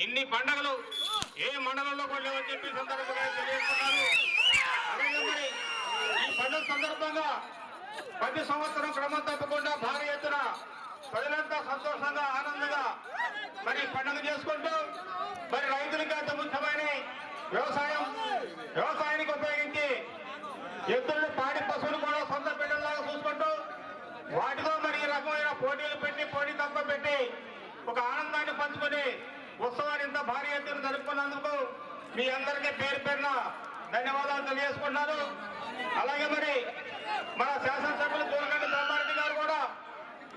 ఇన్ని పండుగలు ఏ మండలంలో కూడా లేవని చెప్పి సందర్భంగా తెలియజేస్తున్నారు. అలాగే మరి ఈ పండుగ సందర్భంగా ప్రతి సంవత్సరం క్రమం తప్పకుండా భారీ ఎత్తున ప్రజలంతా సంతోషంగా ఆనందంగా మరి పండుగ చేసుకుంటూ మరి రైతులకి అంత ముఖ్యమైన వ్యవసాయానికి ఉపయోగించి ఎద్దులను పాడి పశువులు కూడా సొంత బిడ్డల్లాగా చూసుకుంటూ వాటితో మరి ఈ రకమైన పోటీలు పెట్టి పోటీ తప్ప పెట్టి ఒక ఆనందాన్ని పంచుకొని ఉత్సవాన్ని ఇంత భారీ ఎత్తున జరుపుకున్నందుకు మీ అందరికీ పేరు పేరున ధన్యవాదాలు తెలియజేసుకున్నాను. అలాగే మరి మన శాసనసభ్యులు దూరగండి బ్రహ్మారెడ్డి గారు కూడా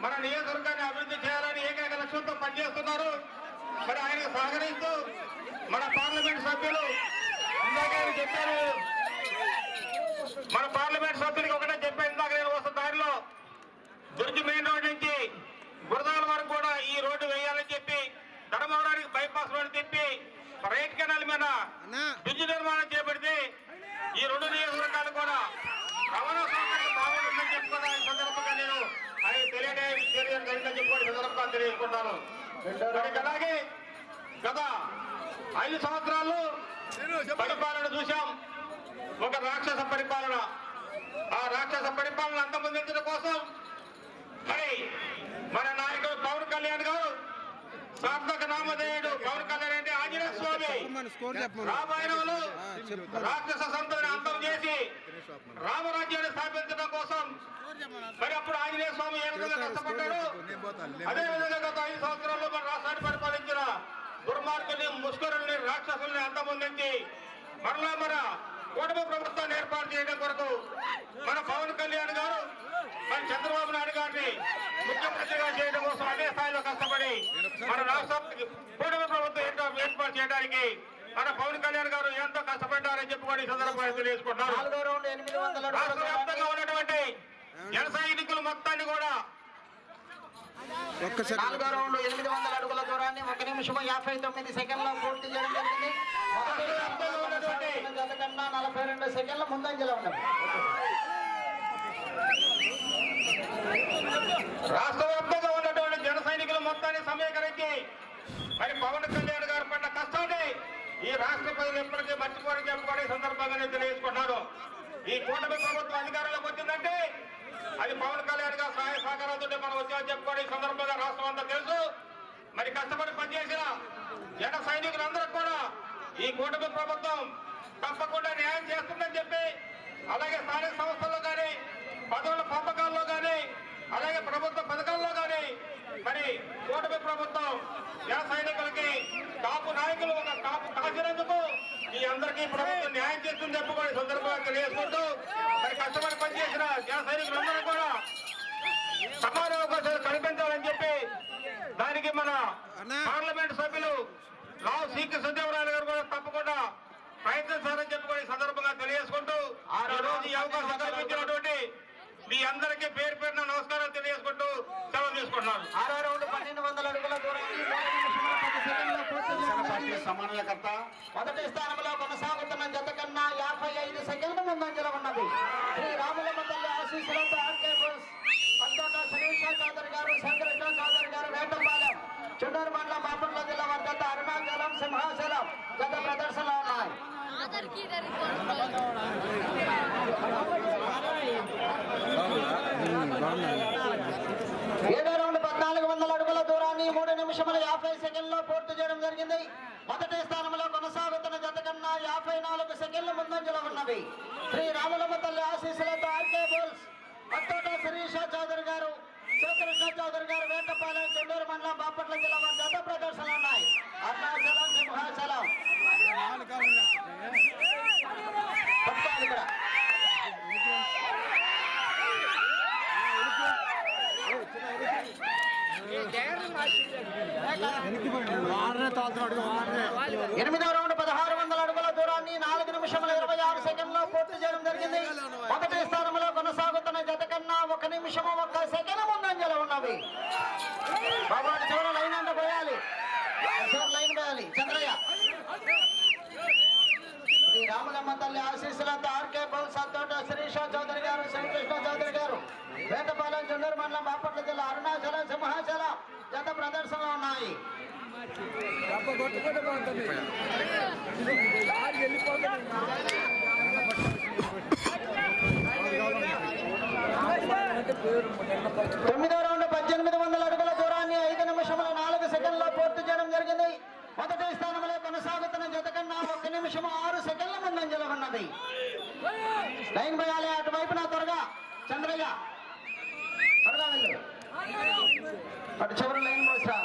మన నియోజకవర్గాన్ని అభివృద్ధి చేయాలని ఏకైక లక్ష్యంతో పనిచేస్తున్నారు. మరి ఆయనకు సహకరిస్తూ మన పార్లమెంట్ సభ్యులు ఇందాక చెప్పారు, మన పార్లమెంట్ సభ్యులకి ఒకటే చెప్పాను ఇందాక నేను వస్తున్న దారిలో దుర్గి మెయిన్ రోడ్ నుంచి బురదాల వరకు కూడా ఈ రోడ్డు వేయాలని చెప్పి ధర్మవరానికి బైపాస్ రోడ్డు తిప్పి రైట్ కెనాల్ మీద బ్రిడ్జ్ నిర్మాణం చేపడితే ఈ రెండు నియోజకవర్గాలు కూడా రవాణా సౌకర్యం బాగుంటుందని చెప్పుకున్నా ఈ సందర్భంగా నేను అది చెప్పుకోవడం సందర్భంగా తెలియజేసుకుంటాను. అలాగే గత 5 సంవత్సరాలు పరిపాలన చూశాం, ఒక రాక్షస పరిపాలన. ఆ రాక్షస పరిపాలన అంతమొందించడం కోసం మరి మన నాయకుడు పవన్ కళ్యాణ్ గారు సార్థక నామధేయుడు పవన్ కళ్యాణ్ అంటే ఆంజనేయ స్వామి రామాయణంలో రాక్షస సంతతిని అంతం చేసి రామరాజ్యాన్ని స్థాపించడం కోసం మరి అప్పుడు ఆంజనేయ స్వామి ఏ విధంగా కష్టపడ్డాడు, అదే విధంగా గత 5 సంవత్సరాల్లో మన రాష్ట్రాన్ని పరిపాలించిన దుర్మార్గుల్ని ముష్కరుల్ని రాక్షసుల్ని అంతమొందించి మరలా మన కూటమి ప్రభుత్వాన్ని ఏర్పాటు చేయడం కొరకు మన పవన్ కళ్యాణ్ గారు మన చంద్రబాబు నాయుడు గారిని ముఖ్యమంత్రిగా చేయడం కోసం అదే స్థాయిలో కష్టపడి మన రాష్ట్రానికి కూటమి ప్రభుత్వం ఏర్పాటు చేయడానికి మన పవన్ కళ్యాణ్ గారు ఎంతో కష్టపడ్డారని చెప్పుకొని ఈ సందర్భంగా తెలియజేసుకుంటున్నారు. రాష్ట్ర వ్యాప్తంగా ఉన్నటువంటి జన సైనికులు మొత్తాన్ని కూడా 4వ రౌండ్ 800 అడుగుల దూరాన్ని 1 నిమిషం 59 సెకండ్లో పూర్తి చేయడం జరిగింది. కన్నా 42 సెకండ్ల ముందంజలో ఉన్నది. రాష్ట్ర వ్యాప్తంగా ఉన్నటువంటి జన సైనికులు మొత్తాన్ని సమీకరించి మరి పవన్ కళ్యాణ్ గారు పడ్డ కష్టాన్ని ఈ రాష్ట్ర ప్రజలు ఎప్పటికీ మర్చిపోరని చెప్పుకోవడం సందర్భంగా తెలియజేసుకున్నారు. ఈ కూటమి ప్రభుత్వం అధికారంలోకి వచ్చిందంటే అది పవన్ కళ్యాణ్ గారు సహాయ సహకారాలతో మనం వచ్చామని చెప్పుకోవడం ఈ సందర్భంగా రాష్ట్రం అంతా తెలుసు. మరి కష్టపడి పనిచేసిన జన సైనికులందరూ కూడా ఈ కూటమి ప్రభుత్వం తప్పకుండా న్యాయం చేస్తుందని చెప్పి, అలాగే స్థానిక సంస్థల్లో కానీ పదవుల పంపకాల్లో కానీ అలాగే ప్రభుత్వ పథకాల్లో కానీ మరి కూటమి ప్రభుత్వం జన సైనికులకి కాపు నాయకులు ఒక కాపు కాసినందుకు ఈ అందరికీ ప్రభుత్వం న్యాయం చేస్తుందని చెప్పుకోవడం సందర్భంగా తెలియజేసుకుంటూ మరి కష్టపడి పనిచేసిన జన సైనికులందరూ కూడా సమాన అవకాశాలు కల్పించాలని చెప్పి దానికి మన పార్లమెంట్ సభ్యులు రావు సీకి సంజీవరావు గారు కూడా తప్పకుండా ప్రయత్నించాలని చెప్పుకొని సందర్భంగా తెలియజేసుకుంటూ ఆ రోజు ఈ అవకాశం కల్పించినటువంటి మీ అందరికీ పేరు పేరున నమస్కారం తెలియజేసుకుంటూ సెలవు తీసుకుంటున్నాను. 6వ రౌండ్ 1200 అడుగుల దూరాన్ని 3 నిమిషాల 10 సెకండ్లో పూర్తి చేయడం. సమన్వయకర్త మొదటి స్థానంలో కొనసాగుతున్న జత కన్నా 55 సెకండ్ల ముందంజలో ఉన్నది. శ్రీ రాములమ్మ తల్లి ఆశీస్సులతో ఆర్కే బోస్ పంతోట శ్రీష చౌదరి గారు, శంకరకృష్ణ చౌదరి గారు, వేటపాలెం చుండూరు మండలం బాపట్ల జిల్లా వారి జత అరుణాచలం సింహాచలం గత ప్రదర్శనలో ఉన్నాయి. 7వ రౌండ్ 1400 అడుగుల దూరాన్ని 3 నిమిషముల 50 సెకండ్లో పూర్తి చేయడం జరిగింది. మొదటి స్థానంలో కొనసాగుతున్న జత కన్నా 54 సెకండ్ల ముందంజలో ఉన్నవి. శ్రీ రాములమ్మ తల్లి ఆశీస్సులతో ఆర్కే బోల్స్ పంతోట శిరీష చౌదరి గారు, శివకృష్ణ చౌదరి గారు, వేటపాలెం చుండూరు మండలం బాపట్ల జిల్లా వారి జత ప్రదర్శనలు ఉన్నాయి. అరుణాచలం సింహాచలం ఎనిమిదవ రౌండ్ 1600 అడుగుల దూరాన్ని 4 నిమిషముల 26 సెకండ్లో పూర్తి చేయడం జరిగింది. మొదటి స్థానంలో కొనసాగుతున్న జత కన్నా 1 నిమిషము 1 సెకండ్ ముందంజలో ఉన్నవి. బాబు చివరి లైన్ అంటే పోయాలి, చివరి లైన్ పోయాలి. చంద్రయ్య శ్రీ రాములమ్మ తల్లి ఆశీస్సులతో ఆర్కే బౌల్ సత్తోట శిరీష చౌదరి గారు, శ్రీకృష్ణ చౌదరి గారు, వేటపాలెం చుండూరు మండలం బాపట్ల జిల్లా అరుణాచలం సింహాచలం జత ప్రదర్శనలో ఉన్నాయి. తొమ్మిదో రౌండ్ 1800 అడుగుల దూరాన్ని 5 నిమిషముల 4 సెకండ్ల పూర్తి చేయడం జరిగింది. మొదటి స్థానంలో కొనసాగుతున్న జత కన్నా 1 నిమిషం 6 సెకండ్ల ముందంజలో ఉన్నది. లైన్ పోయాలి అటువైపున త్వరగా చంద్రయ్య త్వరగా వెళ్ళు. అటు చివరి లైన్ పోసా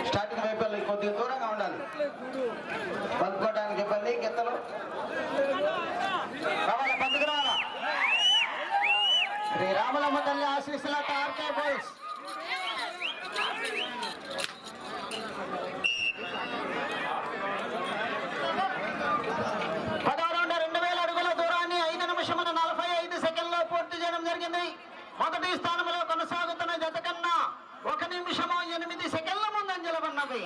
స్టార్టింగ్ వైపు వెళ్ళి కొద్దిగా దూరంగా ఉండాలి. పలుకోవడానికి ఇబ్బంది గిత్తలు రావాలా పందుకు రావాలా. శ్రీ రామలమ్మ తల్లి ఆశీస్సులతో ఆర్కే బాయ్స్ రౌండ్ 2000 అడుగుల దూరాన్ని 5 నిమిషముల 45 సెకండ్లో పూర్తి చేయడం జరిగింది. మొదటి స్థానంలో కొనసాగుతున్న జత కన్నా 1 నిమిషము 8 సెకండ్ల ముందంజలో ఉన్నది.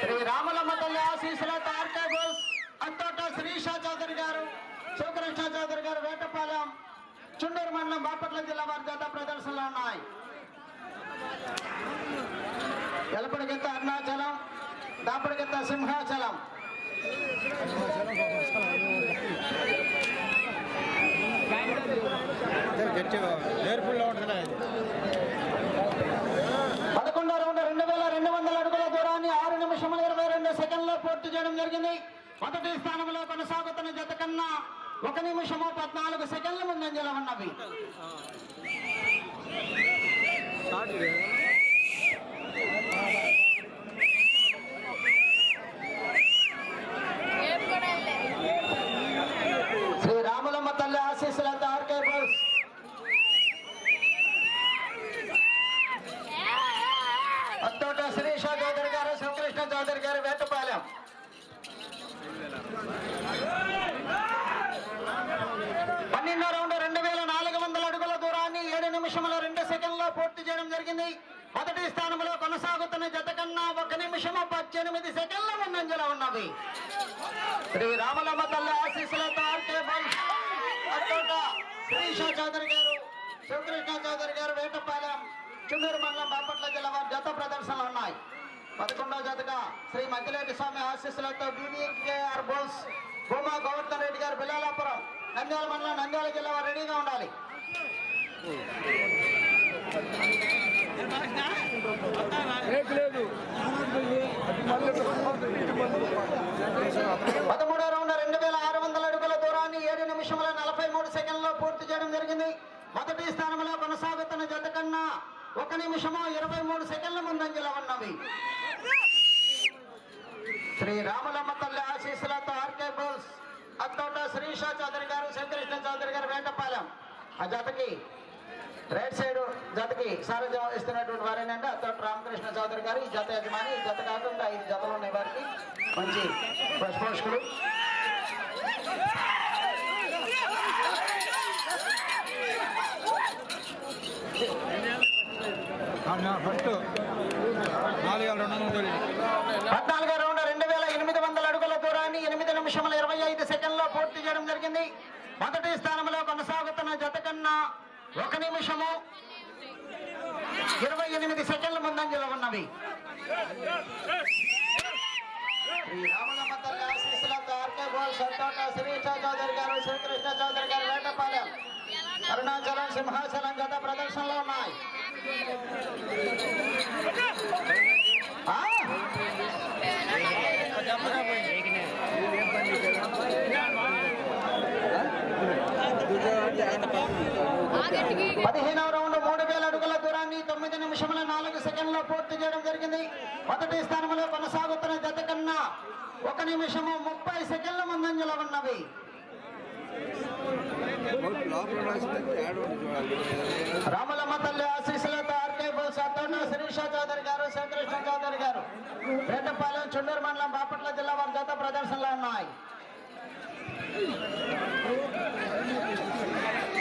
శ్రీ రామలమ్మ తల్లి ఆశీస్సులతో ఆర్కే బాయ్స్ అత్తోట శ్రీషా చౌదరి గారు, శివకృష్ణ చౌదరి గారు, వేటపాలెం, చుండూరు మండలం, బాపట్ల జిల్లా వారి జత ప్రదర్శనలో ఉన్నాయి. ఎలపడికెత్త అరుణాచలం, దాపడికెత్త సింహాచలం. పదకొండో రౌండ్ 2200 అడుగుల దూరాన్ని 6 నిమిషముల 22 సెకండ్లో పూర్తి చేయడం జరిగింది. మొదటి స్థానంలో కొనసాగుతున్న జత కన్నా 1 నిమిషము 14 సెకండ్ల ముందంజలో ఉన్నవి. శ్రీ రామలమ్మ తల్లి ఆశీస్సులతో ఆర్కే బాయ్స్ అత్తోట శ్రీషా చౌదరి గారు, శివకృష్ణ చౌదరి గారు, వేటపాలెం. పన్నెండో రౌండ్ 2400 అడుగుల దూరాన్ని 7 నిమిషముల 2 సెకండ్లో పూర్తి చేయడం జరిగింది. మొదటి స్థానంలో కొనసాగుతున్న జత కన్నా 1 నిమిషము 18 సెకండ్ల ముందంజలో ఉన్నవి. శ్రీ రామలమ్మ తల్లి ఆశీస్సులతో ఆర్కే బాయ్స్ అత్తోట శ్రీషా చౌదరి గారు, శివకృష్ణ చౌదరి గారు, వేటపాలెం, చుండూరు మండలం, బాపట్ల జిల్లా వారి జత ప్రదర్శనలు ఉన్నాయి. 11వ జతగా శ్రీ మధ్యలేటి స్వామి ఆశీస్సులతో బీబీకేఆర్ బోస్ భూమా గోవర్ధన్ రెడ్డి గారు, బిల్లాలాపురం, నంద్యాల మండలం, నంద్యాల జిల్లా వారు రెడీగా ఉండాలి. 13వ రౌండ్ 2600 అడుగుల దూరాన్ని 7 నిమిషముల 43 సెకండ్లో పూర్తి చేయడం జరిగింది. మొదటి స్థానంలో కొనసాగుతున్న జత కన్నా 1 నిమిషము 23 సెకండ్ల ముందంజలో ఉన్నవి. శ్రీ రామలమ్మ తల్లి ఆశీస్సులతో ఆర్కే బోల్స్ అత్తోట శ్రీషా చౌదరి గారు, శంకృష్ణ చౌదరి గారు, వేటపాలెం. ఆ జతకి రైట్ సైడ్ జతకి సారథ్యం వహిస్తున్నటువంటి వారేనంటే అత్తోట రామకృష్ణ చౌదరి గారు. ఈ జత యజమాని. ఈ జత కాకుండా 5 జతలు ఉన్నాయి వారికి. మంచి పశుపోషకులు. పద్నాలుగో రౌండ్ 2800 అడుగుల దూరాన్ని 8 నిమిషముల 25 సెకండ్లో పూర్తి చేయడం జరిగింది. మొదటి స్థానంలో కొనసాగుతున్న జత కన్నా 1 నిమిషము 28 సెకండ్ల ముందంజలో ఉన్నవి. శ్రీ రామలమ్మ తల్లి ఆశీస్సులతో ఆర్కే బాల్ సత్తోట శ్రీషా చౌదరి గారు, శ్రీకృష్ణ చౌదరి గారు, వేటపాలెం, అరుణాచలం, సింహాచలం జత ప్రదర్శనలో ఉన్నాయి. పదిహేనవ రౌండ్ 3000 అడుగుల దూరాన్ని 9 నిమిషముల 4 సెకండ్లో పూర్తి చేయడం జరిగింది. మొదటి స్థానంలో కొనసాగుతున్న జత కన్నా 1 నిమిషము 30 సెకండ్ల ముందంజలో ఉన్నవి. రామలమ్మ తల్లి ఆశీస్సులతో ఆర్కే బోస్ అత్తోట శ్రీషా చౌదరి గారు, శంకృష్ణ చౌదరి గారు, వేటపాలెం, చుండూరు మండలం, బాపట్ల జిల్లా వారి జత ప్రదర్శనలో ఉన్నాయి.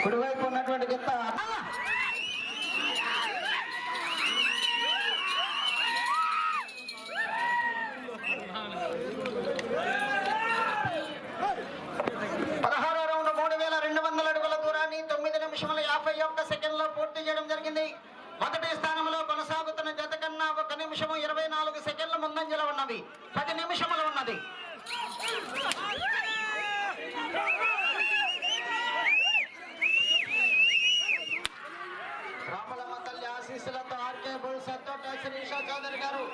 కుడివైపు ఉన్నటువంటి గిత్త రౌండ్ 3200 అడుగుల దూరాన్ని 9 నిమిషముల 51 సెకండ్లో పూర్తి చేయడం జరిగింది. మొదటి స్థానంలో కొనసాగుతున్న జత కన్నా 1 నిమిషము 24 సెకండ్ల ముందంజలో ఉన్నవి. 10 నిమిషములు ఉన్నది. రామలమ్మ తల్లి ఆశీస్సులతో ఆర్కే బుల్స్ అత్తోట శ్రీషా చౌదరి గారు,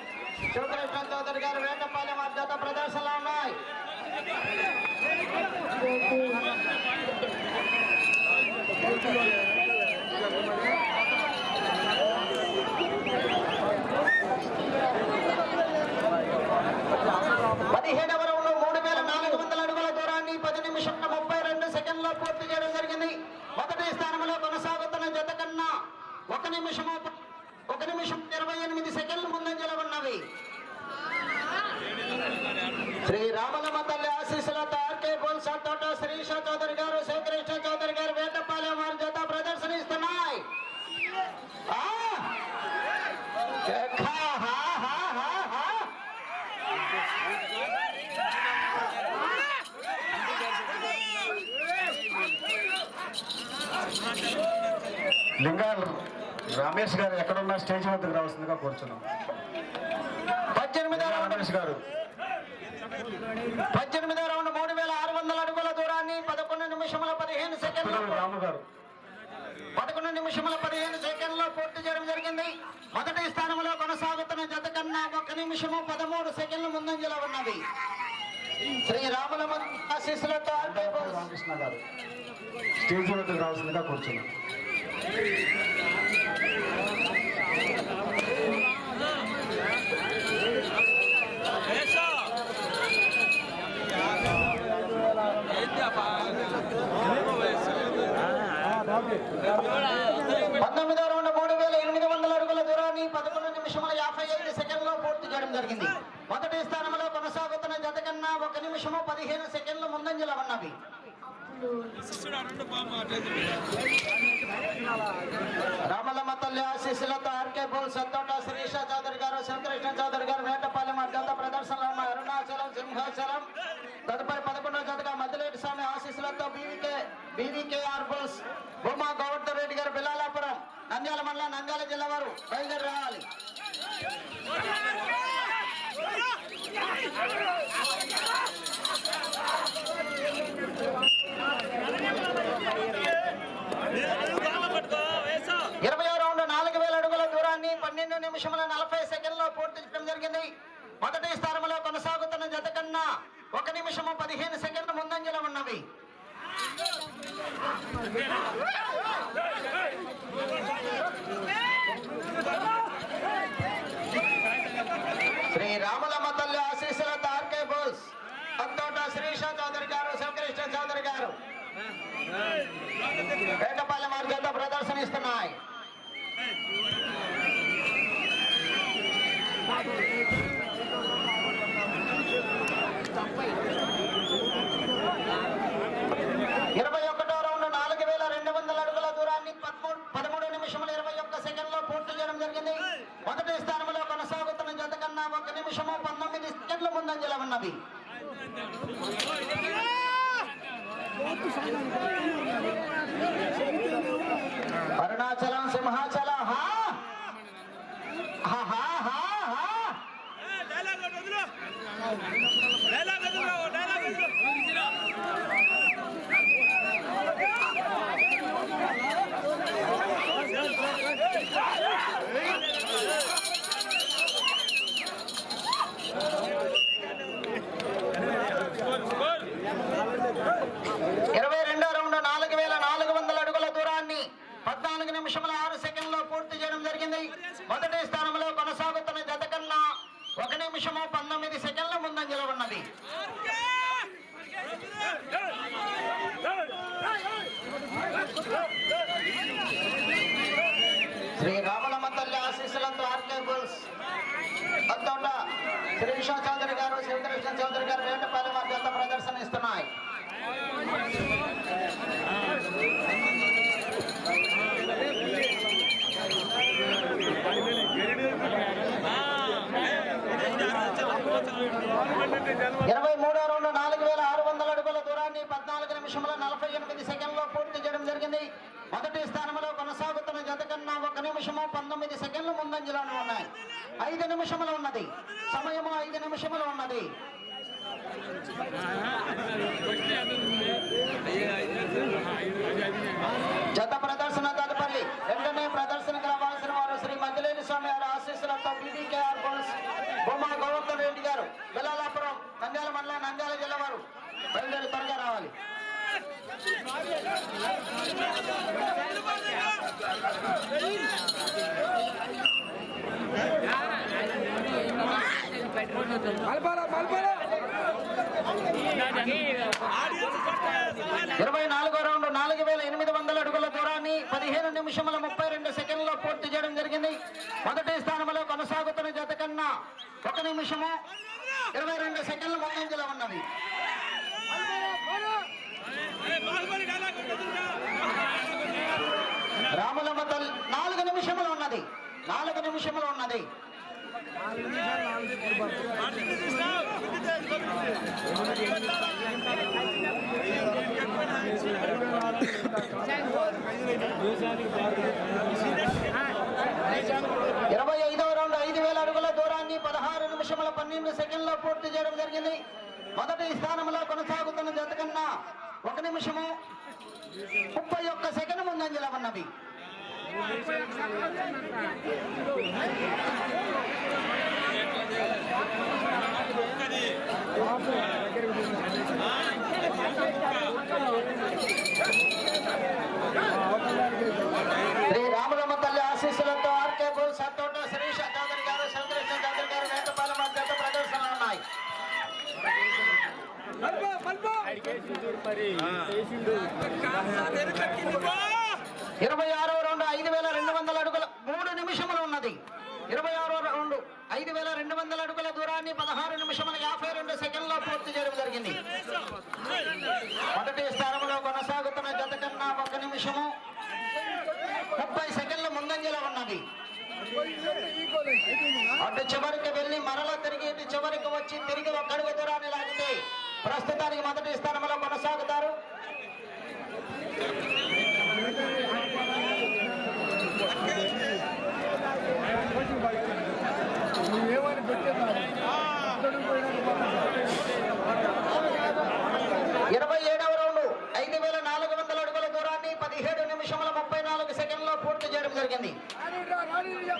శివకృష్ణ చౌదరి గారు వేటపాలెం వారి జత ప్రదర్శనలో ఉన్నాయి. పదిహేడవ రౌండ్ 3400 అడుగుల దూరాన్ని 10 నిమిషంల 32 సెకండ్లో పూర్తి చేయడం జరిగింది. మొదటి స్థానంలో కొనసాగుతున్న జత కన్నా 1 నిమిషం 28 సెకండ్ల ముందంజలో ఉన్నవి. శ్రీ రామలమ్మ తల్లి ఆశీస్సులతో ఆర్కే బోల్స్ తోట శ్రీషా చౌదరి గారు, శివకృష్ణ చౌదరి గారు వేటపాలెం వారి జత ప్రదర్శనిస్తున్నాయి. లింగాల్ రమేష్ గారు ఎక్కడున్నా స్టేజ్ వద్దకు రావాల్సిందిగా కోరుచున్నాం. 18వ రమేష్ గారు 18వ రౌండ్ 3600 అడుగుల దూరాన్ని 11 నిమిషముల 15 సెకండ్లు రాము గారు 11 నిమిషముల 15 సెకండ్లో పూర్తి చేయడం జరిగింది. మొదటి స్థానంలో కొనసాగుతున్న జత కన్నా 1 నిమిషము 13 సెకండ్ల ముందంజలో ఉన్నవి. శ్రీ రామలమ్మ ఆశీస్సులతో రామకృష్ణ గారు స్టేజ్ వద్దకు రావాల్సిందిగా కోరుచున్నాం. పంతొమ్మిదో రౌండ్ 3800 అడుగుల దూరాన్ని 11 నిమిషముల 55 సెకండ్లో పూర్తి చేయడం జరిగింది. మొదటి స్థానంలో కొనసాగుతున్న జత కన్నా 1 నిమిషము 15 సెకండ్ల ముందంజలో ఉన్నవి. రామలమ్మ తల్లి ఆశీస్సులతో ఆర్కే బోల్ సత్తోట శ్రీషా చౌదరి గారు, శివకృష్ణ చౌదరి గారు వేటపాలెం జత ప్రదర్శనలో ఉన్న అరుణాచలం, సింహాచలం. తదుపరి 11వ జతగా మద్దిలేటి స్వామి ఆశీస్సులతో బీవీకేఆర్ బోల్స్ భూమా గోవర్ధన్ రెడ్డి గారు బిల్లాలాపురం, నంద్యాల మండలం, నంద్యాల జిల్లా వారు బయలుదేరి రావాలి. ఇరవై రౌండ్ 4000 అడుగుల దూరాన్ని 12 నిమిషముల 40 సెకండ్లో పూర్తి చేయడం జరిగింది. మొదటి స్థానంలో కొనసాగుతున్న జత కన్నా 1 నిమిషము 15 సెకండ్ల ముందంజలో ఉన్నవి. శ్రీ రామలమ్మ తల్లి ఆశీస్సులతో ఆర్కే బోల్స్ అత్తోట శ్రీషా చౌదరి గారు, శివకృష్ణ చౌదరి గారు వేటపాలెం వారి జత ప్రదర్శనిస్తున్నాయి. ఇరవై 21వ రౌండ్ 4200 అడుగుల దూరాన్ని 13 నిమిషముల 21 సెకండ్లో పూర్తి చేయడం జరిగింది. మొదటి స్థానంలో కొనసాగుతున్న జత కన్నా 1 నిమిషము 19 సెకండ్ల ముందంజలో ఉన్నవి. అరుణాచలం, సింహాచలం ఇరవై 22వ రౌండ్ 4400 అడుగుల దూరాన్ని 14 నిమిషముల 6 సెకండ్లో పూర్తి చేయడం జరిగింది. మొదటి స్థానంలో కొనసాగుతున్న జత కన్నా 1 నిమిషము 19 సెకండ్ల ముందంజలో ఉన్నది. శ్రీ రామలమ్మ తల్లి ఆశీస్సులతో ఆర్కే బుల్స్ అత్తోట శ్రీషా చౌదరి గారు, శివకృష్ణ చౌదరి గారు వేటపాలెం వారి జత ప్రదర్శన ఇస్తున్నాయి. ఇరవై 23వ రౌండ్ 4600 అడుగుల దూరాన్ని 14 నిమిషముల 48 సెకండ్లో పూర్తి చేయడం జరిగింది. మొదటి స్థానంలో కొనసాగుతున్న జత కన్నా 1 నిమిషము 19 సెకండ్లు ముందంజలోనే ఉన్నాయి. 5 నిమిషములు ఉన్నది సమయము. 5 నిమిషములు ఉన్నది. జత ప్రదర్శన తదుపరి వెంటనే ప్రదర్శనకు రావాల్సిన వారు శ్రీ మద్దిలేని స్వామి వారి ఆశీస్సులతో బీడీకేఆర్ గోల్స్ బొమ్మ గోవర్ధన్ రెడ్డి గారు, బెల్లాపురం, నంద్యాల మండలం, నంద్యాల జిల్లా వారు బయలుదేరి త్వరగా రావాలి. ఇరవై 4వ రౌండ్ 4800 అడుగుల దూరాన్ని 15 నిమిషముల 32 సెకండ్లలో పూర్తి చేయడం జరిగింది. మొదటి స్థానంలో కొనసాగుతున్న జత కన్నా 1 నిమిషము 22 సెకండ్ల ముందంజలో ఉన్నది. రాములమ్మ తల్లి 4 నిమిషములు ఉన్నది. 4 నిమిషములు ఉన్నది. ఇరవై 5వ రౌండ్ 5000 అడుగుల దూరాన్ని 16 నిమిషముల 12 సెకండ్లో పూర్తి చేయడం జరిగింది. మొదటి స్థానంలో కొనసాగుతున్న జత కన్నా 1 నిమిషము 31 సెకండ్ ముందంజలో ఉన్నది. శ్రీ రాములమ్మ తల్లి ఆశీస్సులతో ఆర్కే బోల్ సత్తోట శ్రీష చౌదరి గారు, శివకృష్ణ చౌదరి గారు, వేటపాలెం జత ప్రదర్శనలు ఉన్నాయి. 26వ రౌండ్ 5200 అడుగుల 3 నిమిషములు ఉన్నది. 26వ రౌండ్ 5200 అడుగుల దూరాన్ని 16 నిమిషముల 52 సెకండ్లో పూర్తి చేయడం జరిగింది. మొదటి స్థానంలో కొనసాగుతున్న జత కన్నా 1 నిమిషము 30 సెకండ్ల ముందంజలో ఉన్నది. అటు చివరికి వెళ్ళి మరలా తిరిగి ఇటు చివరికి వచ్చి తిరిగి 1 అడుగు దూరాన్ని లాగితే ప్రస్తుతానికి మొదటి స్థానంలో కొనసాగుతారు. ఇరవై 27వ రౌండ్ 5400 అడుగుల దూరాన్ని 17 నిమిషముల 34 సెకండ్లో పూర్తి చేయడం జరిగింది.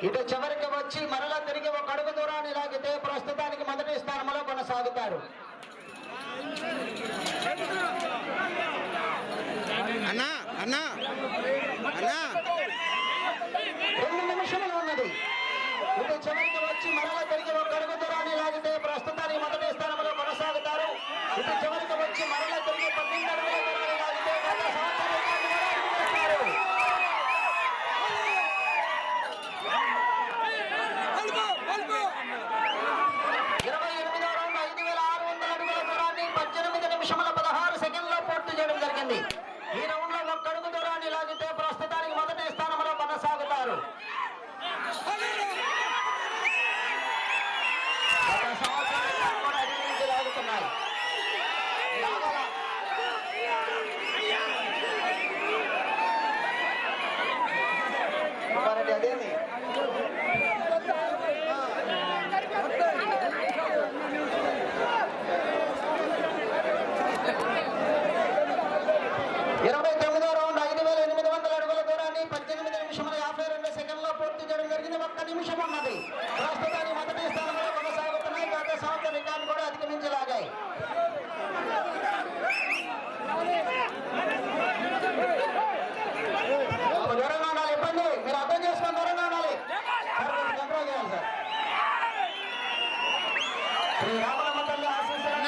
ఇటు చివరికి వచ్చి మరలా తిరిగి 1 అడుగు దూరాన్ని లాగితే ప్రస్తుతానికి మొదటి స్థానంలో కొనసాగుతారు. అన్నా అన్నా అన్నా 2 నిమిషములు ఉన్నది. ఇటు చివరికి వచ్చి మరలా తిరిగి 1 అడుగు దూరాన్ని లాగితే ప్రస్తుతానికి మొదటి స్థానంలో కొనసాగుతారు. ఇటు చివరికి వచ్చి మరలా తిరిగి 12 అడుగుల దూరాన్ని లాగితే గత సంవత్సరం రికార్డు కూడా అధిగమిస్తారు. 28వ రౌండ్ 5600 అడుగుల దూరాన్ని 18 నిమిషముల 16 సెకండ్లో పూర్తి చేయడం జరిగింది. ఈ రౌండ్ లో 1 అడుగు దూరాన్ని లాగితే ప్రస్తుతానికి మొదటి స్థానంలో కొనసాగుతారు. గత సంవత్సరం రికార్డు కూడా అధిగమించి లాగుతున్నాయి. అదేంది 29వ రౌండ్ 5800 అడుగుల దూరాన్ని 18 నిమిషముల 52 సెకండ్లో పూర్తి చేయడం జరిగింది. 1 నిమిషం ఉన్నది. ప్రస్తుతానికి మొదటి స్థానంలో కొనసాగుతున్నాయి. గత సంవత్సరం రికార్డు కూడా అధిగమించి లాగాయి. దూరంగా ఉండాలి. ఇబ్బంది మీరు అర్థం చేసుకొని దూరంగా ఉండాలి. కంట్రోల్ చేయాలి సార్. శ్రీ రామలమ్మ తల్లి ఆశీస్సులతో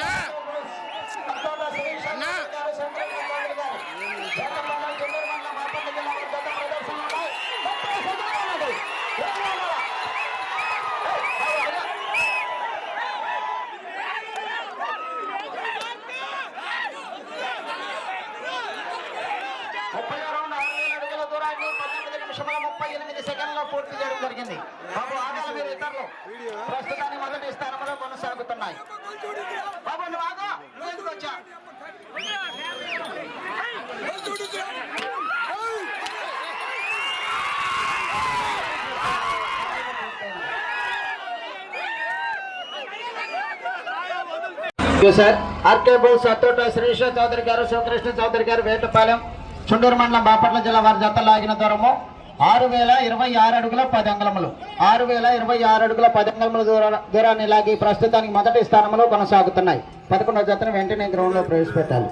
పూర్తి చేయడం జరిగింది. బాబు ఆగాల మీరు ఇతరులు ప్రస్తుతానికి మొదటి స్థానంలో కొనసాగుతున్నాయి. బాబు నువ్వు ఆగా, నువ్వు ఎందుకు వచ్చా? సార్ ఆర్కే బోస్ సత్తోట శ్రీష చౌదరి గారు శివకృష్ణ చౌదరి గారు వేటపాలెం చుండూరు మండలం బాపట్ల జిల్లా వారి జత లాగిన దూరము 6026 అడుగుల 10 అంగుళములు 6026 అడుగుల 10 అంగుళముల దూరాన్ని లాగి ప్రస్తుతానికి మొదటి స్థానంలో కొనసాగుతున్నాయి. 11వ జతను వెంటనే గ్రౌండ్ లో ప్రవేశపెట్టాలి.